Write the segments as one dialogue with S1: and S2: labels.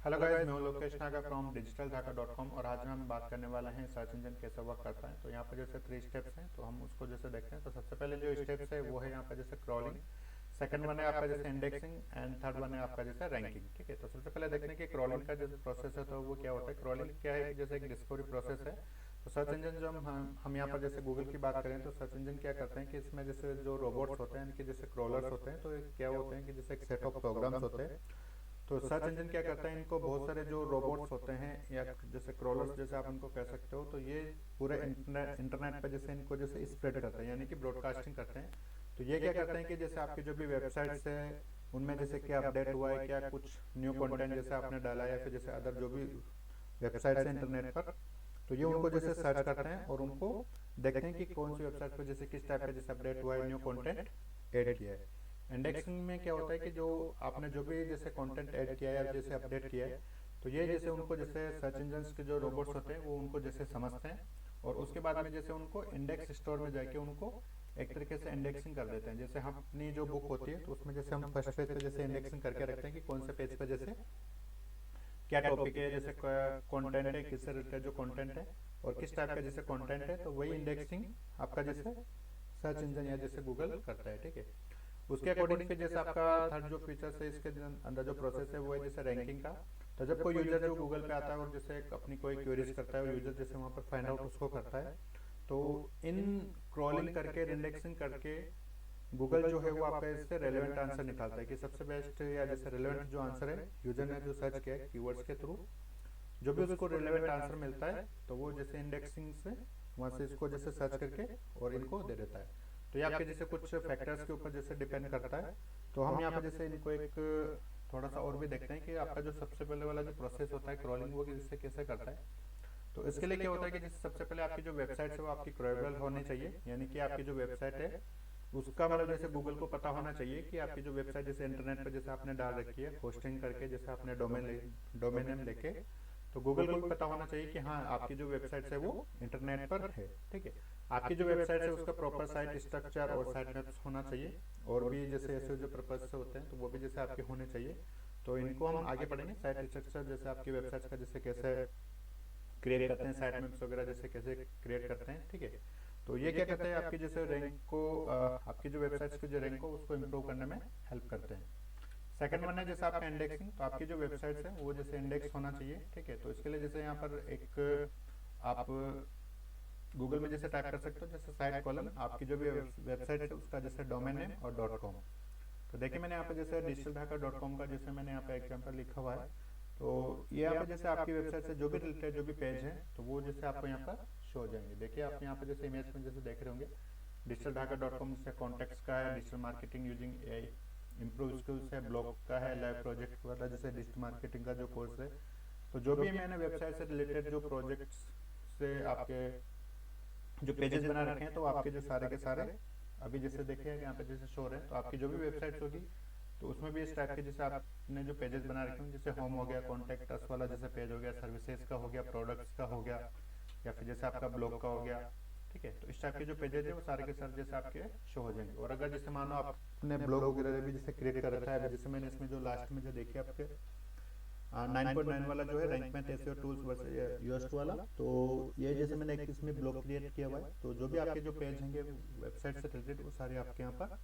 S1: Hello guys, मैं हूं Lokesh Naga from digitaldhaka.com और आज हम बात करने वाले हैं सर्च इंजन कैसे वर्क करता है। तो यहाँ पर जैसे 3 स्टेप्स हैं, तो हम उसको जैसे देखते हैं। तो सबसे पहले जो स्टेप्स है वो है यहाँ पर जैसे क्रॉलिंग, सेकंड वन है आपका जैसे इंडेक्सिंग एंड थर्ड वन है आपका जैसे रैंकिंग। ठीक है, तो सबसे पहले देखते हैं कि क्रॉलिंग का जो प्रोसेस है तो वो क्या होता है। क्रॉलिंग क्या है कि जैसे एक डिस्कवरी प्रोसेस है। तो सर्च इंजन जो हम यहाँ पर जैसे गूगल की बात करें तो सर्च इंजन क्या करते हैं कि इसमें जैसे जो रोबोट्स होते हैं यानी कि जैसे क्रॉलर्स होते हैं, तो ये क्या होते हैं कि जैसे एक सेट ऑफ प्रोग्राम्स होते हैं। तो सर्च इंजन क्या करता है, इनको बहुत सारे जो रोबोट्स होते हैं या जैसे क्रॉलर्स जैसे आप इनको कह सकते हो, तो ये पूरे इंटरनेट पर जैसे इनको जैसे स्प्रेड करते हैं यानी कि ब्रॉडकास्टिंग करते हैं। तो ये क्या करते हैं कि जैसे आपकी जो भी वेबसाइट्स है उनमें जैसे क्या अपडेट हुआ है, क्या कुछ न्यू कंटेंट जैसे आपने डाला है या फिर जैसे अदर जो भी वेबसाइट्स हैं इंटरनेट पर, तो ये उनको जैसे सर्च करते हैं और उनको देखते हैं कि कौन सी वेबसाइट पर जैसे किस टाइप का जैसे अपडेट हुआ है, न्यू कंटेंट ऐड किया है। इंडेक्सिंग में क्या होता है कि जो आपने जो भी जैसे कंटेंट ऐड किया है या जैसे अपडेट किया है, तो ये जैसे उनको जैसे सर्च इंजन्स के जो रोबोट्स होते हैं वो उनको जैसे समझते हैं और उसके बाद में जैसे उनको इंडेक्स स्टोर में जाके उनको एक तरीके से इंडेक्सिंग कर देते हैं। जैसे हम अपनी जो बुक होती है तो उसमें जैसे हम फर्स्ट पेज पे जैसे इंडेक्सिंग करके रखते हैं कि कौन से पेज पे जैसे क्या टॉपिक है, जैसे कंटेंट है, किससे रिलेटेड जो कंटेंट है और किस टाइप का जैसे कंटेंट है, तो वही इंडेक्सिंग आपका जैसे सर्च इंजन या जैसे गूगल करता है। ठीक है, उसके अकॉर्डिंग फिर जैसे आपका थर्ड जो फीचर्स है इसके अंदर जो प्रोसेस है वो है जैसे रैंकिंग का। तो जब कोई यूजर जो गूगल पे आता है और जैसे अपनी कोई क्वेरीज करता है और यूजर जैसे वहाँ पर फाइंड आउट उसको करता है, तो इन क्रॉलिंग करके इंडेक्सिंग करके गूगल जो है वो आपका इससे रेलेवेंट आंसर निकालता है कि सबसे बेस्ट या जैसे रेलेवेंट जो आंसर है यूजर ने जो सर्च किया है कीवर्ड्स के थ्रू, जो भी उसको रिलेवेंट आंसर मिलता है तो वो जैसे इंडेक्सिंग से वहाँ से इसको जैसे सर्च करके और इनको दे देता है। तो ये आपके जैसे कुछ फैक्टर्स के ऊपर जैसे डिपेंड करता है। तो हम यहाँ पे जैसे इनको एक थोड़ा सा और भी देखते हैं कि आपका जो सबसे पहले वाला जो प्रोसेस होता है क्रॉलिंग वो जैसे कैसे करता है। तो इसके लिए क्या होता है कि जैसे सबसे पहले आपकी जो वेबसाइट है वो आपकी क्रॉलेबल होनी चाहिए, यानी कि आपकी जो वेबसाइट है उसका मतलब जैसे गूगल को पता होना चाहिए कि आपकी जो वेबसाइट जैसे इंटरनेट पर जैसे आपने डाल रखी है होस्टिंग करके, जैसे आपने डोमेन नेम लेके, तो गूगल को भी पता होना चाहिए कि हाँ आपकी जो वेबसाइट है वो इंटरनेट पर है। ठीक है, आपकी जो वेबसाइट है उसका प्रॉपर साइट स्ट्रक्चर और साइट मैप्स होना चाहिए और भी जैसे ऐसे जो पर्पज से होते हैं तो वो भी जैसे आपके होने चाहिए। तो इनको हम आगे पढ़ेंगे, साइट स्ट्रक्चर जैसे आपकी वेबसाइट का जैसे कैसे क्रिएट करते हैं, साइट मैप्स वगैरह जैसे कैसे क्रिएट करते हैं। ठीक है, तो ये क्या कहते हैं आपकी जैसे रैंक को आपकी जो वेबसाइट्स की जो रैंक को उसको इम्प्रूव करने में हेल्प करते हैं। सेकंड वन है जैसे आपका इंडेक्सिंग। तो आपकी जो वेबसाइट्स है वो जैसे इंडेक्स होना चाहिए। ठीक है, तो इसके लिए जैसे यहाँ पर एक आप गूगल में जैसे टाइप कर सकते हो जैसे साइट कॉलन आपकी जो भी वेबसाइट है उसका जैसे डोमेन नेम और .com। तो देखिए मैंने यहाँ पे जैसे digitaldhaka.com का जैसे मैंने यहाँ पे एग्जांपल लिखा हुआ है। तो ये यहाँ पे जैसे आपकी वेबसाइट से जो भी रिलेटेड जो भी पेज है तो वो जैसे आपको यहाँ पर शो हो जाएंगे। देखिए आप यहाँ पे जैसे इमेज में जैसे देख रहे होंगे digitaldhaka.com जैसे कॉन्टेक्ट्स का है, digital marketing using AI, improve skills है, ब्लॉग का है, लाइव प्रोजेक्ट वाला जैसे डिजिटल मार्केटिंग का जो कोर्स है। तो जो भी मैंने वेबसाइट से रिलेटेड जो प्रोजेक्ट्स से आपके जो पेजेस बना रखे हैं तो आपके जो सारे के सारे अभी जैसे देखिए यहाँ पे जैसे शो रहे हैं, तो आपकी जो भी वेबसाइट्स होगी तो उसमें भी इस टाइप के जैसे आपने जो पेजेस बना रखे हैं जैसे होम हो गया, कॉन्टैक्ट अस वाला जैसे पेज हो गया, सर्विसेज का हो गया, प्रोडक्ट्स का हो गया या फिर जैसे आपका ब्लॉग का हो गया। ठीक है, तो इस टाइप के जो पेजेस है वो सारे के सारे जैसे आपके शो हो जाएंगे। और अगर जैसे मानो आपने ब्लॉग वगैरह भी जैसे क्रिएट कर रखा है, अभी जैसे मैंने इसमें जो लास्ट में जो देखिए आपके 9.9 वाला जो है रैंक में एसईओ टूल्स वर्सेस योस्ट वाला, तो ये जैसे मैंने एक इसमें ब्लॉग क्रिएट किया हुआ है। तो जो भी आपके जो पेज होंगे वेबसाइट से रिलेटेड वो सारे आपके यहाँ पर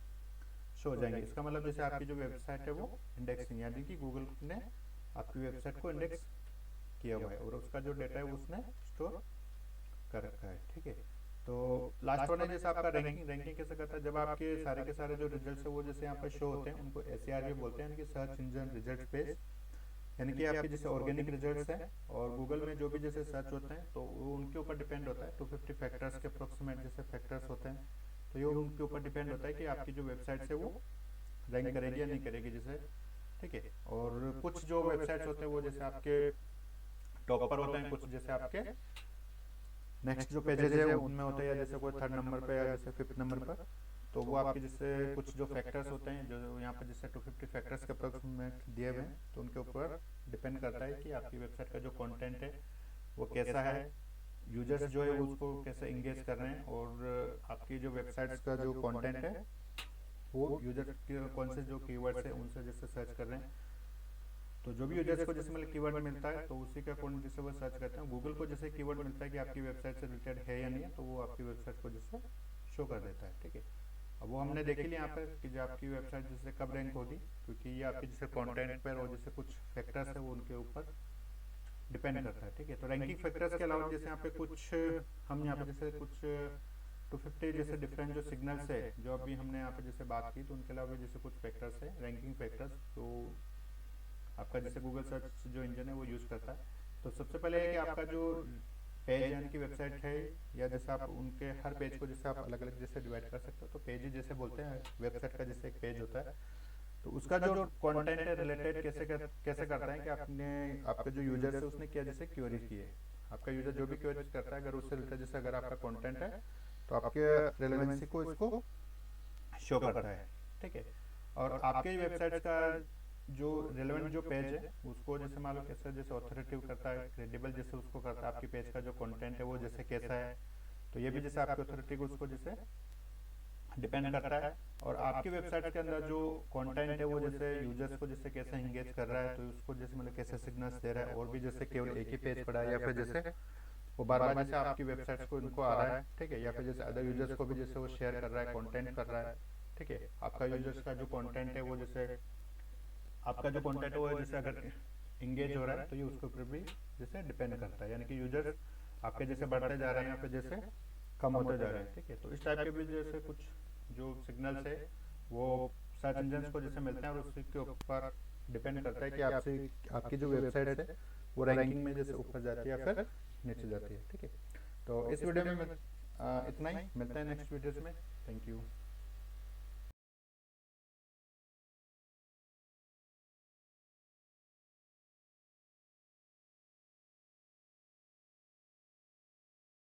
S1: शो हो जाएंगे। इसका मतलब जैसे आपकी जो वेबसाइट है वो इंडेक्सिंग यानी कि गूगल ने आपकी वेबसाइट को इंडेक्स किया हुआ है और उसका जो डेटा है वो उसने स्टोर कर रखा है। ठीक है, तो लास्ट वन है जैसे आपका रैंकिंग। रैंकिंग कैसे करता है, जब आपके सारे के सारे जो रिजल्ट्स है वो जैसे यहाँ पर शो होते हैं उनको एसईआर भी बोलते हैं यानी कि सर्च इंजन रिजल्ट पेज, यानी कि आपके जैसे ऑर्गेनिक रिजल्ट्स हैं। और गूगल में जो भी जैसे सर्च होते हैं तो वो उनके ऊपर डिपेंड होता है, 250 फैक्टर्स के अप्रोक्सीमेट जैसे फैक्टर्स होते हैं। तो ये उनके ऊपर डिपेंड होता है कि आपकी जो वेबसाइट है वो रैंक करेगी या नहीं करेगी जैसे। ठीक है, और कुछ जो वेबसाइट्स होते हैं वो जैसे आपके टॉप पर होते हैं, कुछ जैसे आपके नेक्स्ट जो पेजेस है उनमें होते हैं या जैसे कोई थर्ड नंबर पे या जैसे फिफ्थ नंबर पर। तो वो आपके जैसे कुछ जो फैक्टर्स होते हैं जो यहाँ पर जैसे 250 फैक्टर्स के अप्रोक्सीमेट दिए हुए हैं, तो उनके ऊपर डिपेंड करता है कि आपकी वेबसाइट का जो कंटेंट है वो कैसा है, यूजर्स जो है वो उसको कैसे इंगेज कर रहे हैं और आपकी जो वेबसाइट्स का जो कंटेंट है वो यूजर के कौन से जो कीवर्ड्स है उनसे जैसे सर्च कर रहे हैं। तो जो भी यूजर्स को जैसे मतलब कीवर्ड मिलता है तो उसी के अकॉर्डिंग जैसे वो सर्च करते हैं। गूगल को जैसे कीवर्ड मिलता है कि आपकी वेबसाइट से रिलेटेड है या नहीं है, तो वो आपकी वेबसाइट को जैसे शो कर देता है। ठीक है, अब वो हमने देख लिया यहाँ पर कि जो आपकी वेबसाइट जैसे कब रैंक होगी, क्योंकि ये आपके जैसे कंटेंट पर और जैसे कुछ फैक्टर्स है वो उनके ऊपर डिपेंड करता है। ठीक है, तो रैंकिंग फैक्टर्स के अलावा जैसे यहाँ पे कुछ हम यहाँ पे जैसे कुछ 250 जैसे डिफरेंट जो सिग्नल्स है जो अभी हमने यहाँ पे जैसे बात की, तो उनके अलावा भी जैसे कुछ फैक्टर्स है रैंकिंग फैक्टर्स जो आपका जैसे गूगल सर्च जो इंजन है वो यूज़ करता है। तो सबसे पहले है कि आपका जो पेज यानी कि वेबसाइट है, या जैसे आप उनके हर पेज को जैसे आप अलग अलग जैसे डिवाइड कर सकते हो, तो पेज जैसे बोलते हैं वेबसाइट का जैसे एक पेज होता है, तो उसका जो कंटेंट है रिलेटेड कैसे करता है कि आपने आपके जो यूजर है उसने क्या जैसे क्वेरी की है, आपका यूजर जो भी क्वेरी करता है अगर उससे रिलेटेड जैसे अगर आपका कंटेंट है तो आपके रेलेवेंसी को इसको शो करता है। ठीक है, और आपके वेबसाइट का जो रेलेवेंट जो पेज है उसको जैसे मान लो कैसे जैसे ऑथोरेटिव करता है, क्रेडिबल जैसे उसको करता है, आपकी पेज का जो कंटेंट है वो जैसे कैसा है, तो ये भी जैसे आपके ऑथोरिटी को उसको जैसे डिपेंड करता है। और आपकी वेबसाइट के अंदर जो कंटेंट है वो जैसे यूजर्स को जैसे कैसे एंगेज कर रहा है, तो उसको जैसे मतलब कैसे सिग्नल्स दे रहा है, और भी जैसे केवल एक ही पेज पड़ा है या फिर जैसे वो बार बार जैसे आपकी वेबसाइट्स को इनको आ रहा है। ठीक है, या फिर जैसे अदर यूजर्स को भी जैसे वो शेयर कर रहा है, कंटेंट कर रहा है। ठीक है, आपका यूजर्स का जो कंटेंट है वो जैसे आपका जो कंटेंट है वो जैसे अगर इंगेज हो रहा है तो ये उसके ऊपर भी जैसे डिपेंड करता है, यानी कि यूजर्स आपके जैसे बढ़ते जा रहे हैं या फिर जैसे कम होते जा रहे हैं। ठीक है, तो इस टाइप के भी जैसे कुछ जो सिग्नल्स है वो सर्च इंजन को जैसे मिलते हैं, और उसके ऊपर डिपेंड करता है कि आपसे आपकी जो वेबसाइट है वो रैंकिंग में जैसे ऊपर जाती है या फिर नीचे जाती है। ठीक है, तो इस वीडियो में इतना ही, मिलते हैं नेक्स्ट वीडियोस में। Thank you.